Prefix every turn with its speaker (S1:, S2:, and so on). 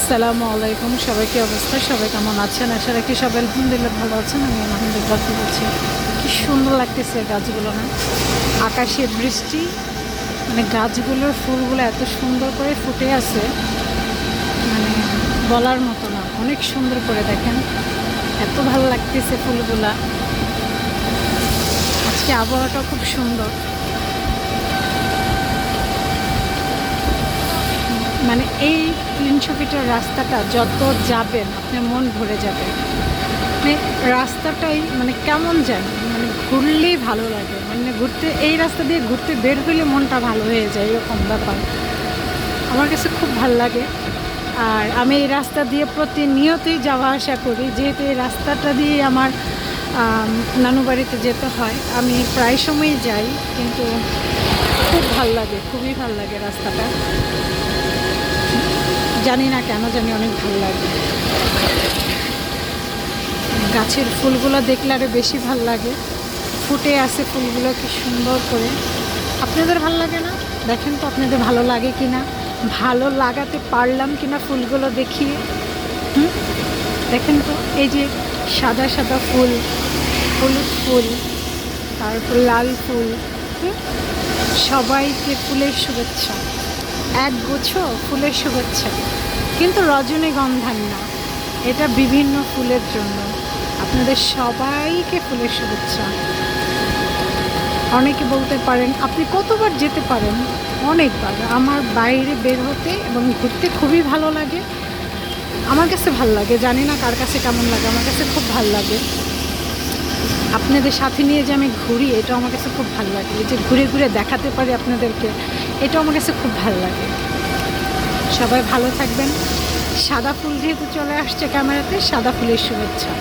S1: আসসালামু আলাইকুম। সবাই কি অবস্থা? সবাই কেমন আছেন? আশা রাখি সবাই আলহামদুলিল্লাহ ভালো আছেন। আমি আলহামদুলিল্লাহ ভালো আছি। কি সুন্দর লাগতেছে গাছগুলো, না? আকাশের বৃষ্টি, মানে গাছগুলোর ফুলগুলো এত সুন্দর করে ফুটে আছে, মানে বলার মতো না। অনেক সুন্দর করে দেখেন, এত ভালো লাগতেছে ফুলগুলা। আজকে আবহাওয়াটা খুব সুন্দর, মানে এই 300 ফিটের রাস্তাটা যত যাবেন আপনার মন ভরে যাবে। মানে রাস্তাটাই মানে কেমন জানি, মানে ঘুরলেই ভালো লাগে, মানে ঘুরতে, এই রাস্তা দিয়ে ঘুরতে বের হলে মনটা ভালো হয়ে যায়, এরকম ব্যাপার। আমার কাছে খুব ভালো লাগে। আর আমি এই রাস্তা দিয়ে প্রতিনিয়তই যাওয়া আসা করি, যেহেতু এই রাস্তাটা দিয়ে আমার নানু বাড়িতে যেতে হয়। আমি প্রায় সময়ই যাই, কিন্তু খুব ভাল লাগে, খুবই ভাল লাগে রাস্তাটা। জানি না কেন জানি অনেক ভালো লাগে। গাছের ফুলগুলো দেখলে আরও বেশি ভাল লাগে। ফুটে আছে ফুলগুলো কি সুন্দর করে। আপনাদের ভাল লাগে না? দেখেন তো আপনাদের ভালো লাগে কি না, ভালো লাগাতে পারলাম কি না ফুলগুলো দেখিয়ে। দেখেন তো, এই যে সাদা সাদা ফুল, হলুদ ফুল, তারপর লাল ফুল। সবাইকে ফুলের শুভেচ্ছা, একগুচ্ছ ফুলের শুভেচ্ছা। কিন্তু রজনীগন্ধার না, এটা বিভিন্ন ফুলের জন্য। আপনাদের সবাইকে ফুলের শুভেচ্ছা। অনেকে বলতে পারেন আপনি কতবার যেতে পারেন? অনেকবার। আমার বাইরে বের হতে এবং ঘুরতে খুবই ভালো লাগে। আমার কাছে ভাল লাগে, জানি না কার কাছে কেমন লাগে, আমার কাছে খুব ভাল লাগে। আপনাদের সাথে নিয়ে যে আমি ঘুরি, এটাও আমার কাছে খুব ভাল লাগে। এই যে ঘুরে ঘুরে দেখাতে পারি আপনাদেরকে, এটাও আমার কাছে খুব ভাল লাগে। সবাই ভালো থাকবেন। সাদা ফুল যেহেতু চলে আসছে ক্যামেরাতে, সাদা ফুলের শুভেচ্ছা।